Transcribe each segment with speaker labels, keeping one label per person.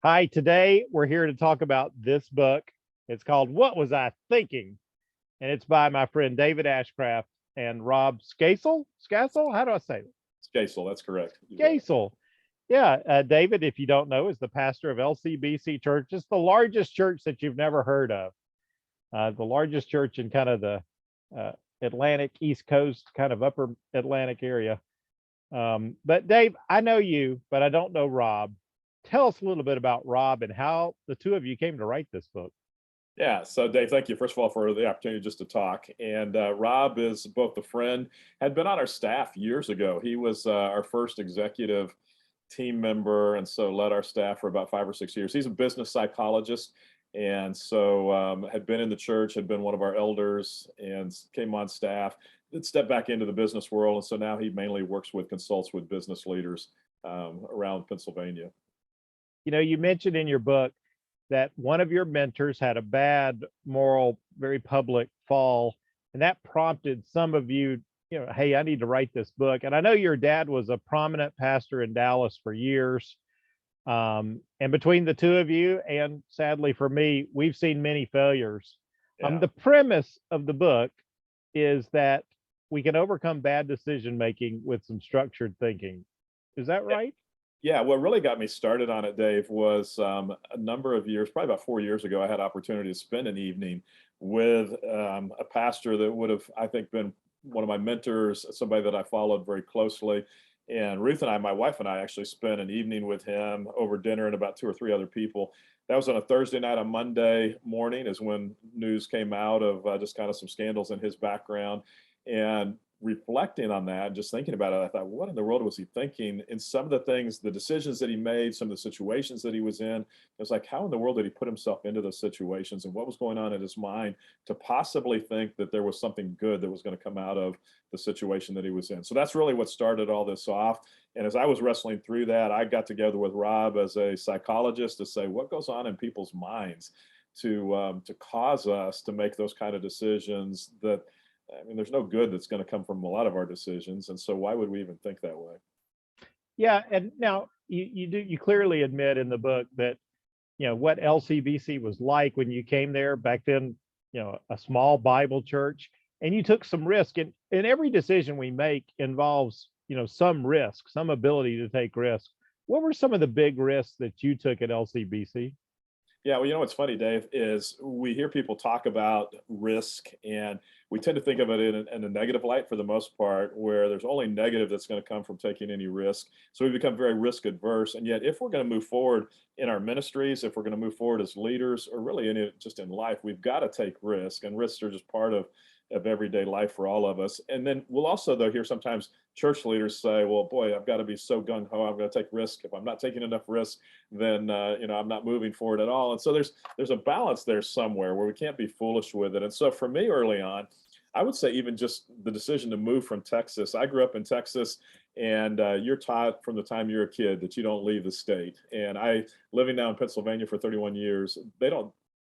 Speaker 1: Hi, today we're here to talk about this book. It's called What Was I Thinking? And it's by my friend David Ashcraft and Rob Scasel. Scasel? How do I say it?
Speaker 2: Scasel, that's correct. You got it.
Speaker 1: Scasel. Yeah, David, if you don't know, is the pastor of LCBC Church. It's the largest church that you've never heard of. The largest church in kind of the uh, Atlantic East Coast, kind of upper Atlantic area. But Dave, I know you, but I don't know Rob. Tell us a little bit about Rob and how the two of you came to write this book.
Speaker 2: Yeah. So, Dave, thank you, first of all, for the opportunity just to talk. And Rob is both a friend, had been on our staff years ago. He was our first executive team member, and so led our staff for about 5 or 6 years. He's a business psychologist. And so had been in the church, had been one of our elders, and came on staff, then stepped back into the business world. And so now he mainly works with, consults with business leaders around Pennsylvania.
Speaker 1: You know, you mentioned in your book that one of your mentors had a bad moral, very public fall, and that prompted some of you, hey, I need to write this book. And I know your dad was a prominent pastor in Dallas for years. And between the two of you, and sadly for me, we've seen many failures.
Speaker 2: Yeah.
Speaker 1: The premise of the book is that we can overcome bad decision making with some structured thinking. Is that right?
Speaker 2: Yeah, what really got me started on it, Dave, was a number of years, probably about 4 years ago, I had opportunity to spend an evening with a pastor that would have, I think, been one of my mentors, somebody that I followed very closely. And Ruth and I, my wife and I, actually spent an evening with him over dinner and about two or three other people. That was on a Thursday night. On Monday morning is when news came out of just kind of some scandals in his background. And reflecting on that, just thinking about it, I thought, what in the world was he thinking? And some of the things, the decisions that he made, some of the situations that he was in, it was like, how in the world did he put himself into those situations, and what was going on in his mind to possibly think that there was something good that was going to come out of the situation that he was in? So that's really what started all this off. And as I was wrestling through that, I got together with Rob as a psychologist to say, what goes on in people's minds to cause us to make those kind of decisions that, I mean, there's no good that's going to come from a lot of our decisions. And so why would we even think that way?
Speaker 1: Yeah. And now you clearly admit in the book that, what LCBC was like when you came there back then, a small Bible church, and you took some risk. And every decision we make involves, some risk, some ability to take risks. What were some of the big risks that you took at LCBC?
Speaker 2: Yeah, well, what's funny, Dave, is we hear people talk about risk, and we tend to think of it in a negative light for the most part, where there's only negative that's going to come from taking any risk. So we become very risk adverse. And yet, if we're going to move forward in our ministries, if we're going to move forward as leaders, or really just in life, we've got to take risk, and risks are just part of everyday life for all of us. And then we'll also, though, hear sometimes church leaders say, well, boy, I've got to be so gung-ho, I'm going to take risk. If I'm not taking enough risk, then I'm not moving forward at all. And so there's a balance there somewhere where we can't be foolish with it. And so for me early on, I would say even just the decision to move from Texas. I grew up in Texas, and you're taught from the time you're a kid that you don't leave the state. And I, living now in Pennsylvania for 31 years, they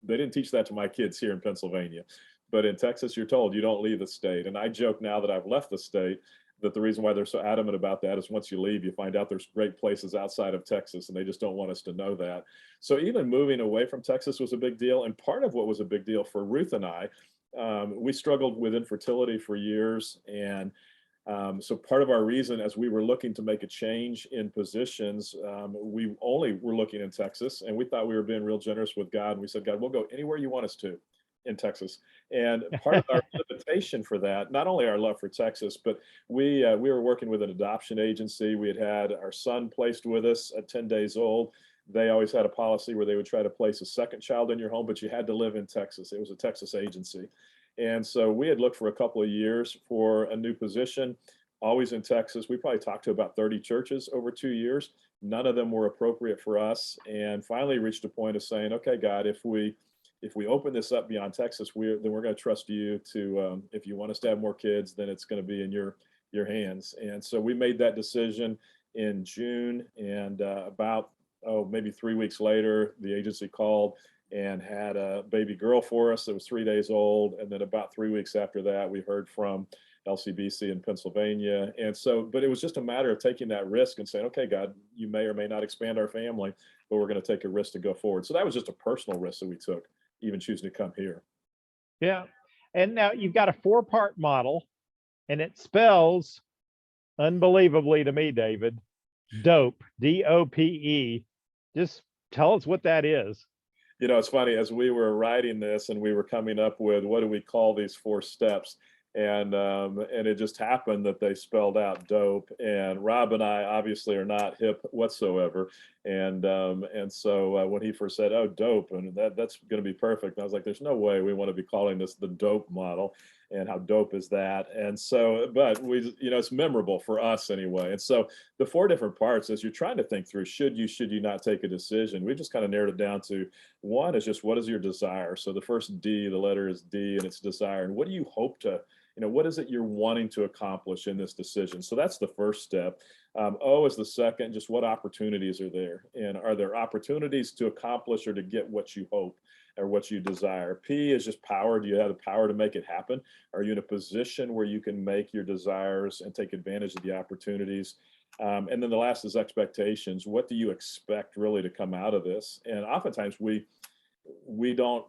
Speaker 2: didn't teach that to my kids here in Pennsylvania. But in Texas, you're told you don't leave the state. And I joke now that I've left the state, that the reason why they're so adamant about that is once you leave, you find out there's great places outside of Texas, and they just don't want us to know that. So even moving away from Texas was a big deal. And part of what was a big deal for Ruth and I, we struggled with infertility for years. And so part of our reason, as we were looking to make a change in positions, we only were looking in Texas, and we thought we were being real generous with God. And we said, God, we'll go anywhere you want us to in Texas. And part of our invitation for that, not only our love for Texas, but we were working with an adoption agency. We had our son placed with us at 10 days old. They always had a policy where they would try to place a second child in your home, but you had to live in Texas. It was a Texas agency. And so we had looked for a couple of years for a new position, always in Texas. We probably talked to about 30 churches over 2 years. None of them were appropriate for us. And finally reached a point of saying, okay, God, if we open this up beyond Texas, then we're going to trust you to, if you want us to have more kids, then it's going to be in your hands. And so we made that decision in June, and maybe 3 weeks later, the agency called and had a baby girl for us that was 3 days old. And then about 3 weeks after that, we heard from LCBC in Pennsylvania. And so, but it was just a matter of taking that risk and saying, okay, God, you may or may not expand our family, but we're going to take a risk to go forward. So that was just a personal risk that we took, even choosing to come here.
Speaker 1: Yeah. And now you've got a 4-part model, and it spells unbelievably to me, David, dope, DOPE. Just tell us what that is.
Speaker 2: You know, it's funny, as we were writing this and we were coming up with what do we call these 4 steps, and it just happened that they spelled out dope. And Rob and I obviously are not hip whatsoever, and so when he first said, "Oh, dope," and that's going to be perfect, and I was like, "There's no way we want to be calling this the dope model." And how dope is that? And so, but we, you know, it's memorable for us anyway. And so, the 4 different parts, as you're trying to think through, should you not take a decision? We just kind of narrowed it down to one is just what is your desire. So the first D, the letter is D, and it's desire. And what do you hope to, you know, what is it you're wanting to accomplish in this decision? So that's the first step. O is the second, just what opportunities are there? And are there opportunities to accomplish or to get what you hope or what you desire? P is just power. Do you have the power to make it happen? Are you in a position where you can make your desires and take advantage of the opportunities? And then the last is expectations. What do you expect really to come out of this? And oftentimes we don't,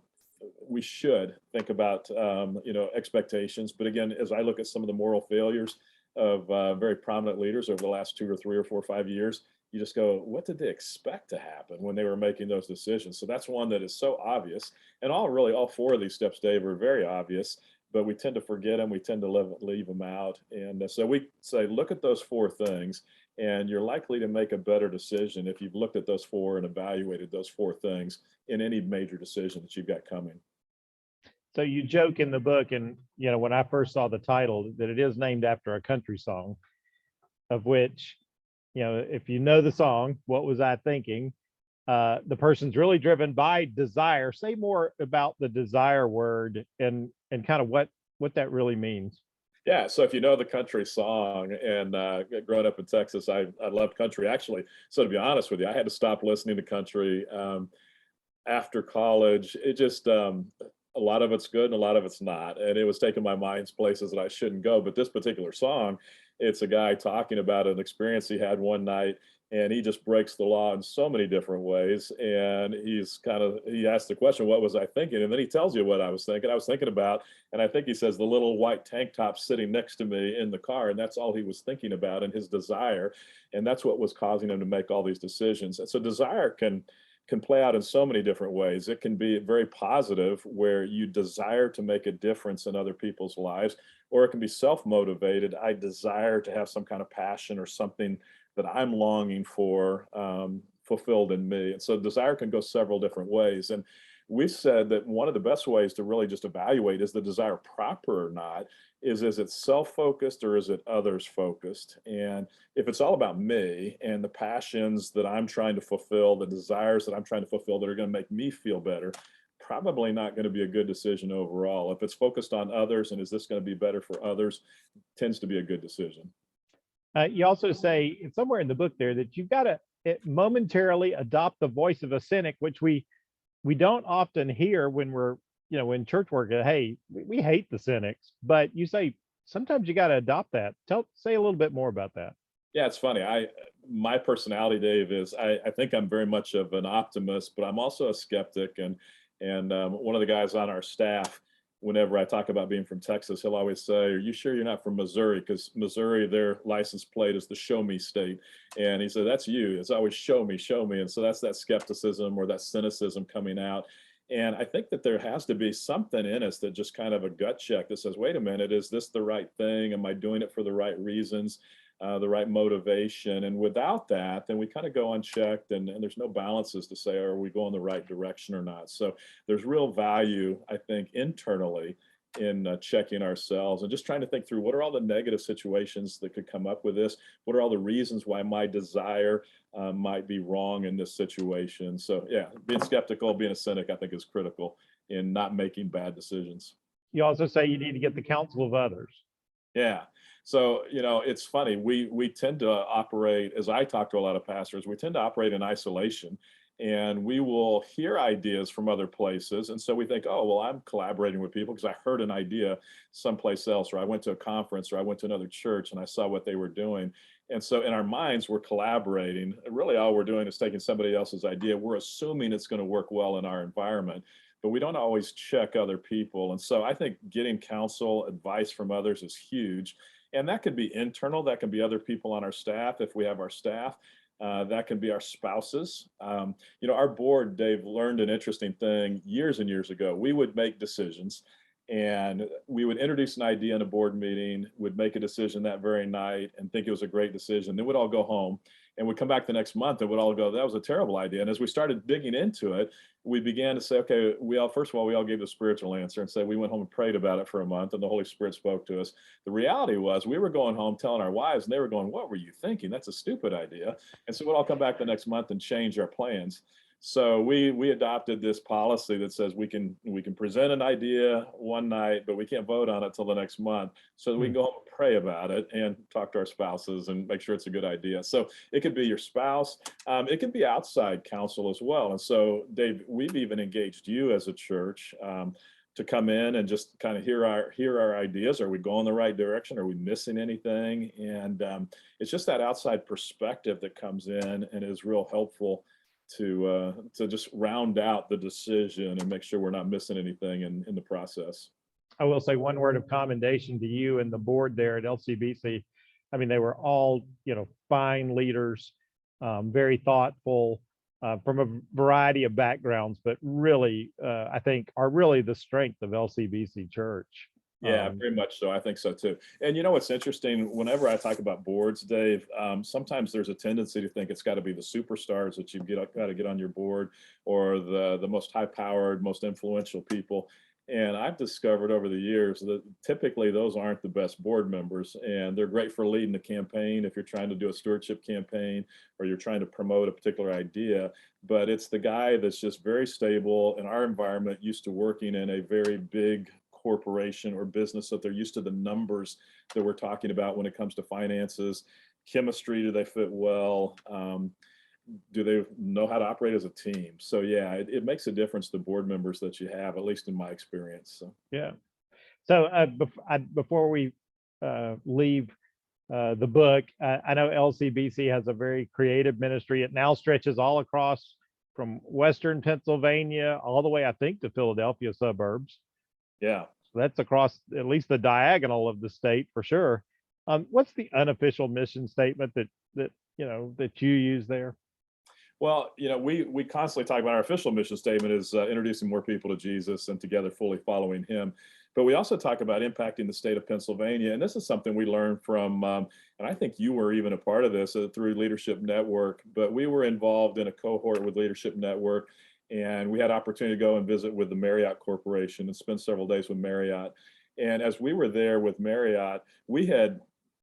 Speaker 2: we should think about you know, expectations. But again, as I look at some of the moral failures of very prominent leaders over the last 2 or 3 or 4 or 5 years, you just go, what did they expect to happen when they were making those decisions? So that's one that is so obvious. And all 4 of these steps, Dave, are very obvious, but we tend to forget them. We tend to leave them out. And so we say, look at those 4 things, and you're likely to make a better decision if you've looked at those 4 and evaluated those 4 things in any major decision that you've got coming.
Speaker 1: So you joke in the book, and you know, when I first saw the title, that it is named after a country song, of which, you know, if you know the song, What Was I Thinking? The person's really driven by desire. Say more about the desire word and kind of what that really means.
Speaker 2: Yeah, so if you know the country song, and growing up in Texas, I loved country actually. So to be honest with you, I had to stop listening to country after college. It just a lot of it's good and a lot of it's not, and it was taking my minds places that I shouldn't go. But this particular song, it's a guy talking about an experience he had one night, and he just breaks the law in so many different ways. And he asked the question, "What was I thinking?" And then he tells you what I was thinking. I was thinking about, and I think he says, the little white tank top sitting next to me in the car, and that's all he was thinking about, and his desire, and that's what was causing him to make all these decisions. And so desire can play out in so many different ways. It can be very positive, where you desire to make a difference in other people's lives, or it can be self-motivated. I desire to have some kind of passion or something that I'm longing for fulfilled in me. And so desire can go several different ways. And we said that one of the best ways to really just evaluate, is the desire proper or not? Is it self-focused or is it others focused? And if it's all about me and the passions that I'm trying to fulfill, the desires that I'm trying to fulfill that are going to make me feel better, probably not going to be a good decision overall. If it's focused on others and is this going to be better for others, tends to be a good decision.
Speaker 1: You also say somewhere in the book there that you've got to momentarily adopt the voice of a cynic, which we don't often hear when we're, you know, in church work. Hey, we hate the cynics, but you say sometimes you got to adopt that. Say a little bit more about that.
Speaker 2: Yeah, it's funny. My personality, Dave, is I think I'm very much of an optimist, but I'm also a skeptic. And one of the guys on our staff, whenever I talk about being from Texas, he'll always say, "Are you sure you're not from Missouri?" Because Missouri, their license plate is the show me state. And he said, "That's you. It's always show me, show me." And so that's that skepticism or that cynicism coming out. And I think that there has to be something in us that just kind of a gut check that says, wait a minute, is this the right thing? Am I doing it for the right reasons? The right motivation? And without that, then we kind of go unchecked, and there's no balances to say, are we going the right direction or not? So there's real value, I think, internally in checking ourselves and just trying to think through, what are all the negative situations that could come up with this? What are all the reasons why my desire might be wrong in this situation? So yeah, being skeptical, being a cynic, I think is critical in not making bad decisions.
Speaker 1: You also say you need to get the counsel of others.
Speaker 2: Yeah. So, you know, it's funny. We tend to operate, as I talk to a lot of pastors, we tend to operate in isolation. and we will hear ideas from other places. And so we think, oh, well, I'm collaborating with people because I heard an idea someplace else, or I went to a conference, or I went to another church and I saw what they were doing. And so in our minds, we're collaborating. And really, all we're doing is taking somebody else's idea. We're assuming it's going to work well in our environment, but we don't always check other people. And so I think getting counsel, advice from others is huge. And that could be internal, that can be other people on our staff if we have our staff. That can be our spouses. Our board, Dave, learned an interesting thing years and years ago. We would make decisions and we would introduce an idea in a board meeting, would make a decision that very night and think it was a great decision. Then we'd all go home and would come back the next month and would all go, that was a terrible idea. And as we started digging into it, we began to say, okay, first of all, we all gave the spiritual answer and said we went home and prayed about it for a month and the Holy Spirit spoke to us. The reality was we were going home telling our wives and they were going, what were you thinking? That's a stupid idea. And so we'd all come back the next month and change our plans. So we adopted this policy that says we can present an idea one night, but we can't vote on it till the next month, so that we can go home and pray about it and talk to our spouses and make sure it's a good idea. So it could be your spouse, it could be outside counsel as well. And so, Dave, we've even engaged you as a church to come in and just kind of hear our ideas. Are we going the right direction? Are we missing anything? And it's just that outside perspective that comes in and is real helpful to just round out the decision and make sure we're not missing anything in the process.
Speaker 1: I will say one word of commendation to you and the board there at LCBC. I mean, they were all, fine leaders, very thoughtful, from a variety of backgrounds, but really, I think are really the strength of LCBC Church.
Speaker 2: Yeah, very much so. I think so too. And what's interesting, whenever I talk about boards, Dave, sometimes there's a tendency to think it's got to be the superstars that got to get on your board, or the most high-powered, most influential people. And I've discovered over the years that typically those aren't the best board members, and they're great for leading a campaign if you're trying to do a stewardship campaign or you're trying to promote a particular idea. But it's the guy that's just very stable in our environment, used to working in a very big corporation or business, that they're used to the numbers that we're talking about when it comes to finances, chemistry. Do they fit well? Do they know how to operate as a team? So yeah, it makes a difference, the board members that you have, at least in my experience. So
Speaker 1: Yeah. So before we leave the book, I know LCBC has a very creative ministry. It now stretches all across from Western Pennsylvania all the way, I think, to Philadelphia suburbs.
Speaker 2: Yeah.
Speaker 1: So that's across at least the diagonal of the state for sure. What's the unofficial mission statement that you use there?
Speaker 2: Well, we constantly talk about our official mission statement is introducing more people to Jesus and together fully following him. But we also talk about impacting the state of Pennsylvania. And this is something we learned from, and I think you were even a part of this through Leadership Network, but we were involved in a cohort with Leadership Network. And we had opportunity to go and visit with the Marriott Corporation and spend several days with Marriott. And as we were there with Marriott,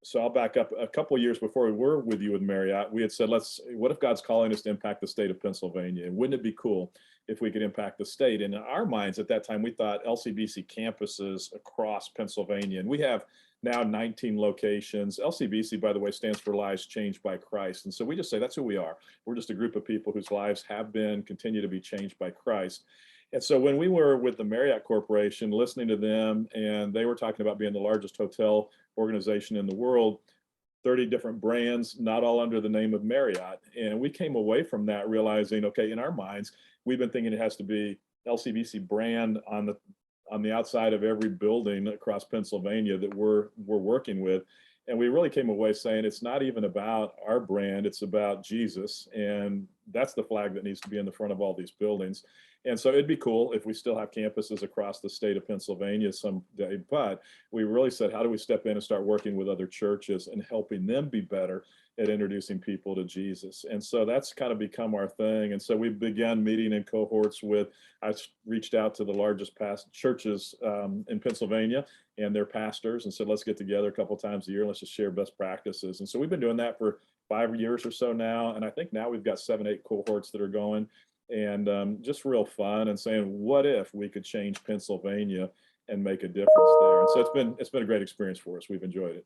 Speaker 2: so I'll back up a couple of years before we were with you with Marriott, we had said, what if God's calling us to impact the state of Pennsylvania? And wouldn't it be cool if we could impact the state? And in our minds at that time, we thought LCBC campuses across Pennsylvania. And we have now 19 locations. LCBC, by the way, stands for Lives Changed by Christ. And so we just say that's who we are. We're just a group of people whose lives have been, continue to be changed by Christ. And so when we were with the Marriott Corporation, listening to them, and they were talking about being the largest hotel organization in the world, 30 different brands, not all under the name of Marriott. And we came away from that realizing, okay, in our minds, we've been thinking it has to be LCBC brand on the outside of every building across Pennsylvania that we're working with. And we really came away saying it's not even about our brand, it's about Jesus. And that's the flag that needs to be in the front of all these buildings. And so it'd be cool if we still have campuses across the state of Pennsylvania someday, but we really said, how do we step in and start working with other churches and helping them be better at introducing people to Jesus? And so that's kind of become our thing. And so we began meeting in cohorts I reached out to the largest churches in Pennsylvania and their pastors and said, let's get together a couple times a year and let's just share best practices. And so we've been doing that for 5 years or so now. And I think now we've got 7, 8 cohorts that are going. And just real fun, and saying, what if we could change Pennsylvania and make a difference there? And so it's been a great experience for us. We've enjoyed it.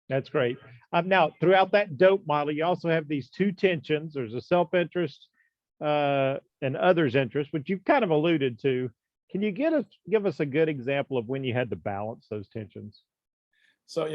Speaker 1: That's great. Now, throughout that dope model, you also have these two tensions. There's a self-interest and others' interests, which you've kind of alluded to. Can you give us a good example of when you had to balance those tensions?
Speaker 2: So,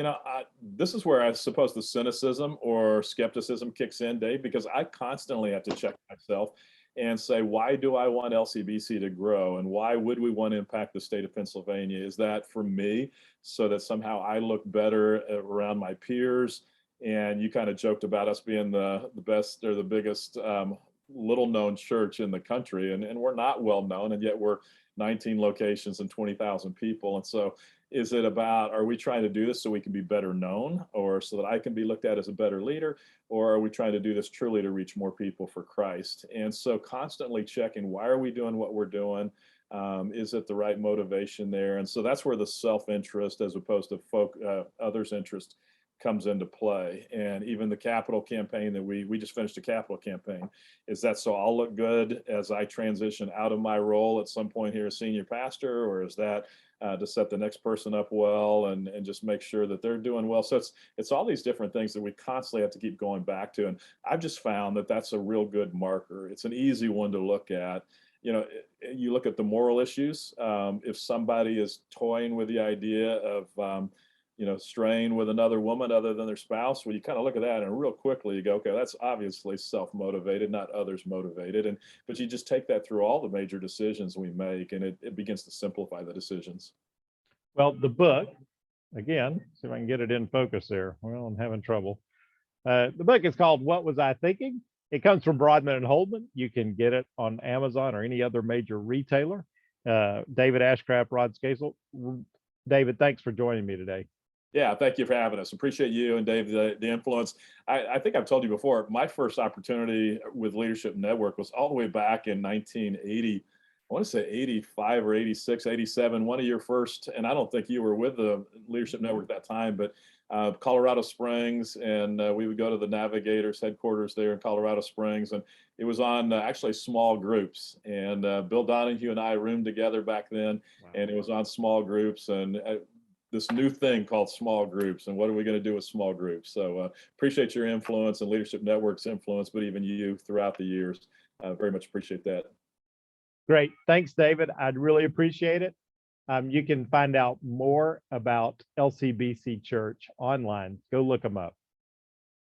Speaker 2: this is where I suppose the cynicism or skepticism kicks in, Dave, because I constantly have to check myself and say, why do I want LCBC to grow? And why would we want to impact the state of Pennsylvania? Is that for me so that somehow I look better around my peers? And you kind of joked about us being the best or the biggest little known church in the country. And we're not well known, and yet we're 19 locations and 20,000 people. And so is it about, are we trying to do this so we can be better known or so that I can be looked at as a better leader? Or are we trying to do this truly to reach more people for Christ? And so constantly checking, why are we doing what we're doing? Is it the right motivation there? And so that's where the self-interest as opposed to others' interest comes into play. And even the capital campaign that we just finished a capital campaign, is that so I'll look good as I transition out of my role at some point here as senior pastor, or is that to set the next person up well and just make sure that they're doing well? So it's all these different things that we constantly have to keep going back to. And I've just found that that's a real good marker. It's an easy one to look at. You look at the moral issues. If somebody is toying with the idea of straying with another woman other than their spouse, well, you kind of look at that and real quickly you go, okay, that's obviously self-motivated, not others motivated. But you just take that through all the major decisions we make, and it begins to simplify the decisions.
Speaker 1: Well, the book, again, see if I can get it in focus there. Well, I'm having trouble. The book is called What Was I Thinking? It comes from Broadman and Holdman. You can get it on Amazon or any other major retailer. David Ashcraft, Rod Skasel. David, thanks for joining me today.
Speaker 2: Yeah, thank you for having us. Appreciate you and Dave, the influence. I think I've told you before, my first opportunity with Leadership Network was all the way back in 1980. I want to say 85 or 86, 87, one of your first, and I don't think you were with the Leadership Network at that time, but Colorado Springs, and we would go to the Navigators headquarters there in Colorado Springs, and it was on actually small groups. And Bill Donahue and I roomed together back then, wow. And it was on small groups, and this new thing called small groups, and what are we going to do with small groups? So appreciate your influence and Leadership Network's influence, but even you throughout the years. Very much appreciate that.
Speaker 1: Great. Thanks, David. I'd really appreciate it. You can find out more about LCBC Church online. Go look them up.